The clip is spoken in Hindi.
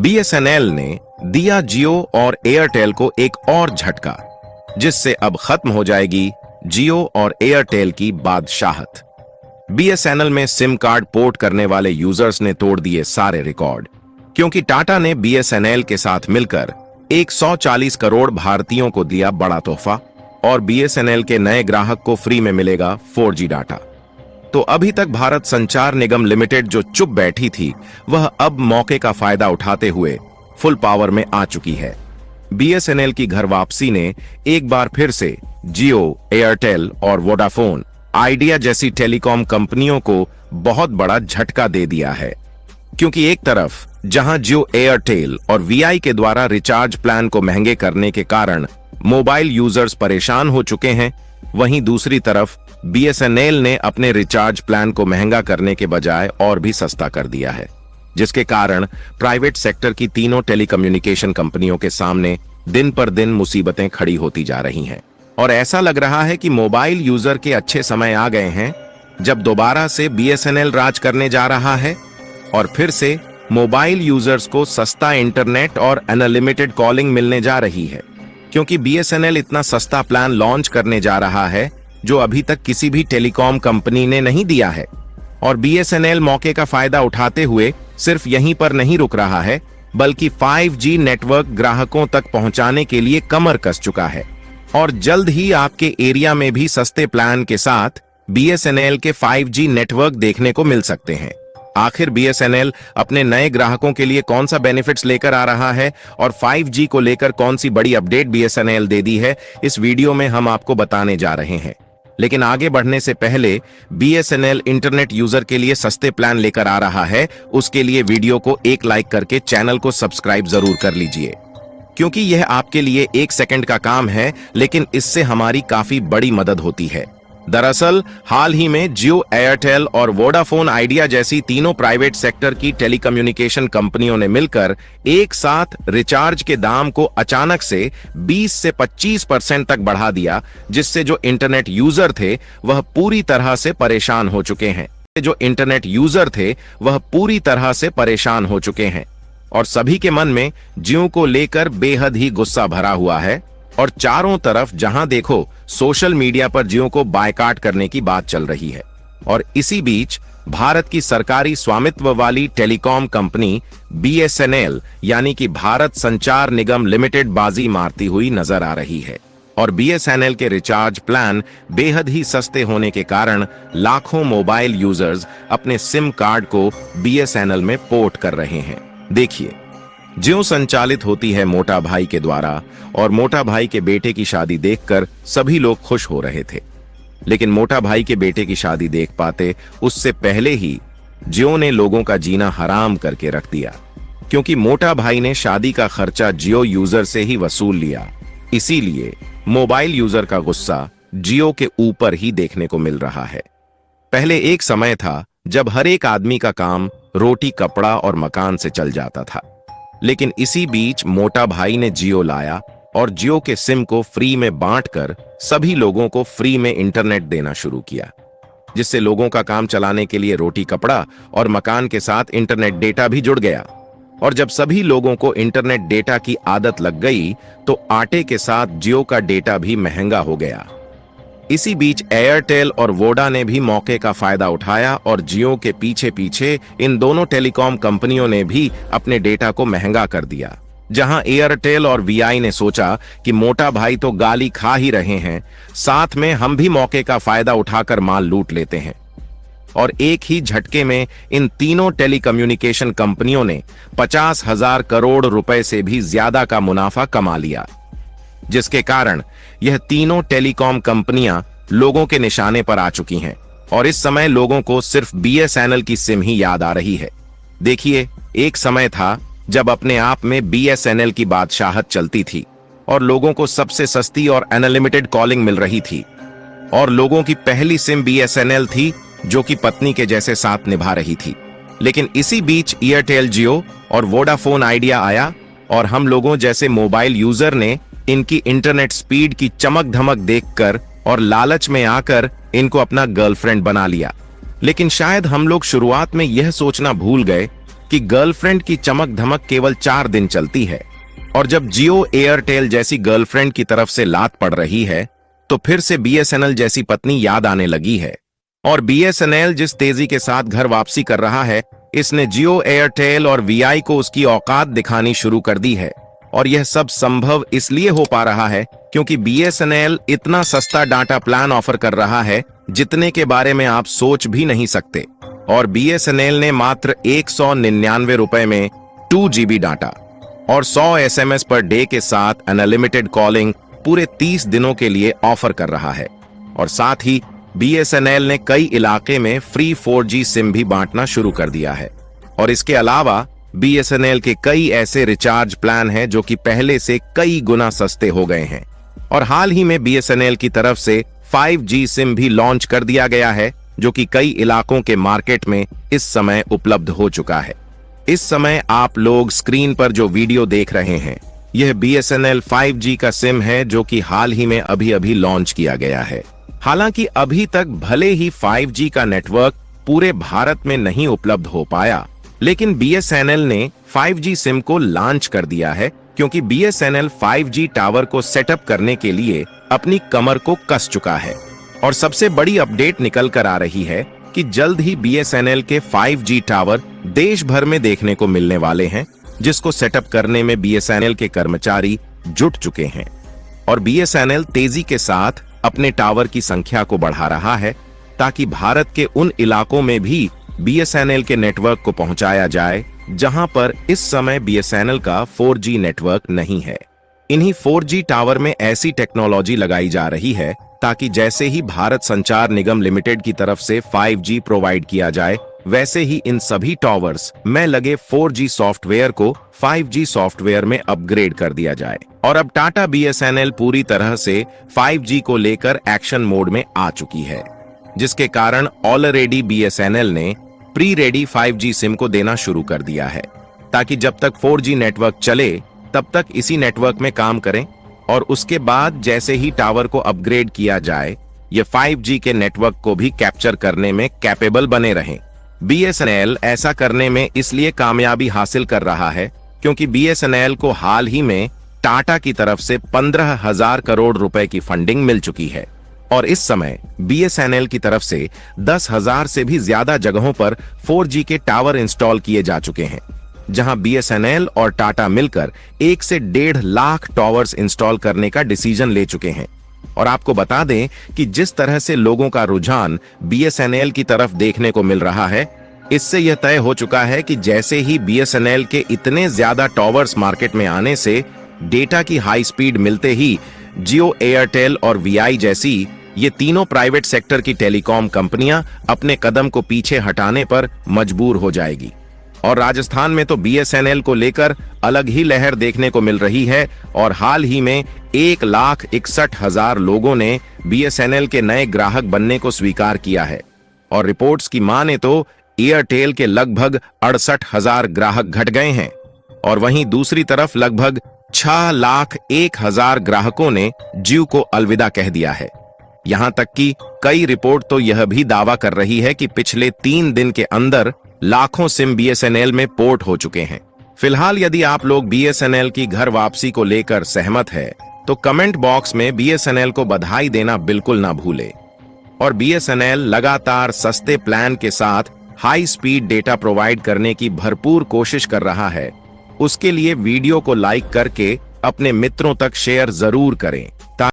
बीएसएनएल ने दिया जियो और एयरटेल को एक और झटका, जिससे अब खत्म हो जाएगी जियो और एयरटेल की बादशाहत। बीएसएनएल में सिम कार्ड पोर्ट करने वाले यूजर्स ने तोड़ दिए सारे रिकॉर्ड, क्योंकि टाटा ने बीएसएनएल के साथ मिलकर 140 करोड़ भारतीयों को दिया बड़ा तोहफा और बीएसएनएल के नए ग्राहक को फ्री में मिलेगा 4G डाटा। तो अभी तक भारत संचार निगम लिमिटेड जो चुप बैठी थी, वह अब मौके का फायदा उठाते हुए फुल पावर में आ चुकी है। बीएसएनएल की घर वापसी ने एक बार फिर से जियो, एयरटेल और वोडाफोन आइडिया जैसी टेलीकॉम कंपनियों को बहुत बड़ा झटका दे दिया है, क्योंकि एक तरफ जहां जियो, एयरटेल और वीआई के द्वारा रिचार्ज प्लान को महंगे करने के कारण मोबाइल यूजर्स परेशान हो चुके हैं, वहीं दूसरी तरफ बीएसएनएल ने अपने रिचार्ज प्लान को महंगा करने के बजाय और भी सस्ता कर दिया है, जिसके कारण प्राइवेट सेक्टर की तीनों टेलीकम्युनिकेशन कंपनियों के सामने दिन पर दिन मुसीबतें खड़ी होती जा रही हैं। और ऐसा लग रहा है कि मोबाइल यूजर के अच्छे समय आ गए हैं, जब दोबारा से बीएसएनएल राज करने जा रहा है और फिर से मोबाइल यूजर्स को सस्ता इंटरनेट और अनलिमिटेड कॉलिंग मिलने जा रही है, क्योंकि बीएसएनएल इतना सस्ता प्लान लॉन्च करने जा रहा है जो अभी तक किसी भी टेलीकॉम कंपनी ने नहीं दिया है। और बीएसएनएल मौके का फायदा उठाते हुए सिर्फ यहीं पर नहीं रुक रहा है, बल्कि 5G नेटवर्क ग्राहकों तक पहुंचाने के लिए कमर कस चुका है और जल्द ही आपके एरिया में भी सस्ते प्लान के साथ बीएसएनएल के 5G नेटवर्क देखने को मिल सकते हैं। आखिर बीएसएनएल अपने नए ग्राहकों के लिए कौन सा बेनिफिट्स लेकर आ रहा है और 5G को लेकर कौन सी बड़ी अपडेट बीएसएनएल दे दी है, इस वीडियो में हम आपको बताने जा रहे हैं। लेकिन आगे बढ़ने से पहले बीएसएनएल इंटरनेट यूजर के लिए सस्ते प्लान लेकर आ रहा है, उसके लिए वीडियो को एक लाइक करके चैनल को सब्सक्राइब जरूर कर लीजिए, क्योंकि यह आपके लिए 1 सेकंड का काम है, लेकिन इससे हमारी काफी बड़ी मदद होती है। दरअसल हाल ही में जियो, एयरटेल और वोडाफोन आइडिया जैसी तीनों प्राइवेट सेक्टर की टेलीकम्युनिकेशन कंपनियों ने मिलकर एक साथ रिचार्ज के दाम को अचानक से 20 से 25% तक बढ़ा दिया, जिससे जो इंटरनेट यूजर थे वह पूरी तरह से परेशान हो चुके हैं और सभी के मन में जियो को लेकर बेहद ही गुस्सा भरा हुआ है और चारों तरफ जहां देखो सोशल मीडिया पर जियो को बायकॉट करने की बात चल रही है। और इसी बीच भारत की सरकारी स्वामित्व वाली टेलीकॉम कंपनी बीएसएनएल यानी कि भारत संचार निगम लिमिटेड बाजी मारती हुई नजर आ रही है और बीएसएनएल के रिचार्ज प्लान बेहद ही सस्ते होने के कारण लाखों मोबाइल यूजर्स अपने सिम कार्ड को बीएसएनएल में पोर्ट कर रहे हैं। देखिए, जियो संचालित होती है मोटा भाई के द्वारा और मोटा भाई के बेटे की शादी देखकर सभी लोग खुश हो रहे थे, लेकिन मोटा भाई के बेटे की शादी देख पाते उससे पहले ही जियो ने लोगों का जीना हराम करके रख दिया, क्योंकि मोटा भाई ने शादी का खर्चा जियो यूजर से ही वसूल लिया। इसीलिए मोबाइल यूजर का गुस्सा जियो के ऊपर ही देखने को मिल रहा है। पहले एक समय था जब हर एक आदमी का काम रोटी, कपड़ा और मकान से चल जाता था, लेकिन इसी बीच मोटा भाई ने जियो लाया और जियो के सिम को फ्री में बांटकर सभी लोगों को फ्री में इंटरनेट देना शुरू किया, जिससे लोगों का काम चलाने के लिए रोटी, कपड़ा और मकान के साथ इंटरनेट डेटा भी जुड़ गया। और जब सभी लोगों को इंटरनेट डेटा की आदत लग गई तो आटे के साथ जियो का डेटा भी महंगा हो गया। इसी बीच एयरटेल और वोडा ने भी मौके का फायदा उठाया और जियो के पीछे पीछे इन दोनों टेलीकॉम कंपनियों ने भी अपने डेटा को महंगा कर दिया। जहां एयरटेल और वीआई ने सोचा कि मोटा भाई तो गाली खा ही रहे हैं, साथ में हम भी मौके का फायदा उठाकर माल लूट लेते हैं। और एक ही झटके में इन तीनों टेलीकम्युनिकेशन कंपनियों ने 50,000 करोड़ रुपए से भी ज्यादा का मुनाफा कमा लिया, जिसके कारण यह तीनों टेलीकॉम कंपनियां लोगों के निशाने पर आ चुकी हैं और इस समय लोगों को सिर्फ बीएसएनएल की सिम ही याद आ रही है। देखिए, एक समय था जब अपने आप में बीएसएनएल की बादशाहत चलती थी और लोगों को सबसे सस्ती और अनलिमिटेड कॉलिंग मिल रही थी और लोगों की पहली सिम बीएसएनएल थी, जो कि पत्नी के जैसे साथ निभा रही थी। लेकिन इसी बीच एयरटेल, जियो और वोडाफोन आइडिया आया और हम लोगों जैसे मोबाइल यूजर ने इनकी इंटरनेट स्पीड की चमक धमक देखकर और लालच में आकर इनको अपना गर्लफ्रेंड बना लिया। लेकिन शायद हम लोग शुरुआत में यह सोचना भूल गए कि गर्लफ्रेंड की चमक धमक केवल 4 दिन चलती है, और जब जियो एयरटेल जैसी गर्लफ्रेंड की तरफ से लात पड़ रही है तो फिर से बीएसएनएल जैसी पत्नी याद आने लगी है। और बीएसएनएल जिस तेजी के साथ घर वापसी कर रहा है, इसने जियो एयरटेल और वीआई को उसकी औकात दिखानी शुरू कर दी है। और यह सब संभव इसलिए हो पा रहा है क्योंकि बीएसएनएल इतना सस्ता डाटा प्लान ऑफर कर रहा है जितने के बारे में आप सोच भी नहीं सकते। और बीएसएनएल ने मात्र 199 रुपए में 2 GB डाटा और 100 SMS पर डे के साथ अनलिमिटेड कॉलिंग पूरे 30 दिनों के लिए ऑफर कर रहा है। और साथ ही बीएसएनएल ने कई इलाके में फ्री 4G सिम भी बांटना शुरू कर दिया है। और इसके अलावा बीएसएनएल के कई ऐसे रिचार्ज प्लान हैं जो कि पहले से कई गुना सस्ते हो गए हैं। और हाल ही में बीएसएनएल की तरफ से 5G सिम भी लॉन्च कर दिया गया है जो कि कई इलाकों के मार्केट में इस समय उपलब्ध हो चुका है। इस समय आप लोग स्क्रीन पर जो वीडियो देख रहे हैं, यह बीएसएनएल 5G का सिम है जो कि हाल ही में अभी लॉन्च किया गया है। हालांकि अभी तक भले ही 5G का नेटवर्क पूरे भारत में नहीं उपलब्ध हो पाया, लेकिन बीएसएनएल ने 5G सिम को लॉन्च कर दिया है क्योंकि बीएसएनएल 5G टावर को सेटअप करने के लिए अपनी कमर को कस चुका है। और सबसे बड़ी अपडेट निकल कर आ रही है कि जल्द ही बीएसएनएल के 5G टावर देश भर में देखने को मिलने वाले हैं, जिसको सेटअप करने में बीएसएनएल के कर्मचारी जुट चुके हैं। और बीएसएनएल तेजी के साथ अपने टावर की संख्या को बढ़ा रहा है ताकि भारत के उन इलाकों में भी बीएसएनएल के नेटवर्क को पहुंचाया जाए जहां पर इस समय बीएसएनएल का 4G नेटवर्क नहीं है। इन्हीं 4G टावर में ऐसी टेक्नोलॉजी लगाई जा रही है ताकि जैसे ही भारत संचार निगम लिमिटेड की तरफ से 5G प्रोवाइड किया जाए, वैसे ही इन सभी टावर्स में लगे 4G सॉफ्टवेयर को 5G सॉफ्टवेयर में अपग्रेड कर दिया जाए। और अब टाटा बीएसएनएल पूरी तरह से 5G को लेकर एक्शन मोड में आ चुकी है, जिसके कारण ऑलरेडी बीएसएनएल ने प्री रेडी 5G सिम को देना शुरू कर दिया है ताकि जब तक 4G नेटवर्क चले तब तक इसी नेटवर्क में काम करें, और उसके बाद जैसे ही टावर को अपग्रेड किया जाए, ये 5G के नेटवर्क को भी कैप्चर करने में कैपेबल बने रहें। बीएसएनएल ऐसा करने में इसलिए कामयाबी हासिल कर रहा है क्योंकि बीएसएनएल को हाल ही में टाटा की तरफ से 15,000 करोड़ रुपए की फंडिंग मिल चुकी है। और इस समय बीएसएनएल की तरफ से 10,000 से भी ज्यादा जगहों पर 4G के टावर इंस्टॉल किए जा चुके हैं, जहां बीएसएनएल और टाटा मिलकर 1 से 1.5 लाख टावर्स इंस्टॉल करने का डिसीजन ले चुके हैं। और आपको बता दें कि जिस तरह से लोगों का रुझान बीएसएनएल की तरफ देखने को मिल रहा है, इससे यह तय हो चुका है कि जैसे ही बीएसएनएल के इतने ज्यादा टावर्स मार्केट में आने से डेटा की हाई स्पीड मिलते ही जियो एयरटेल और वीआई जैसी ये तीनों प्राइवेट सेक्टर की टेलीकॉम कंपनियां अपने कदम को पीछे हटाने पर मजबूर हो जाएगी। और राजस्थान में तो बीएसएनएल को लेकर अलग ही लहर देखने को मिल रही है और हाल ही में 1,61,000 लोगों ने बीएसएनएल के नए ग्राहक बनने को स्वीकार किया है। और रिपोर्ट्स की माने तो एयरटेल के लगभग 68,000 ग्राहक घट गए हैं और वहीं दूसरी तरफ लगभग 6,01,000 ग्राहकों ने जियो को अलविदा कह दिया है। यहां तक कि कई रिपोर्ट तो यह भी दावा कर रही है कि पिछले 3 दिन के अंदर लाखों सिम बीएसएनएल में पोर्ट हो चुके हैं। फिलहाल यदि आप लोग बीएसएनएल की घर वापसी को लेकर सहमत है तो कमेंट बॉक्स में बीएसएनएल को बधाई देना बिल्कुल ना भूले। और बीएसएनएल लगातार सस्ते प्लान के साथ हाई स्पीड डेटा प्रोवाइड करने की भरपूर कोशिश कर रहा है। उसके लिए वीडियो को लाइक करके अपने मित्रों तक शेयर जरूर करें।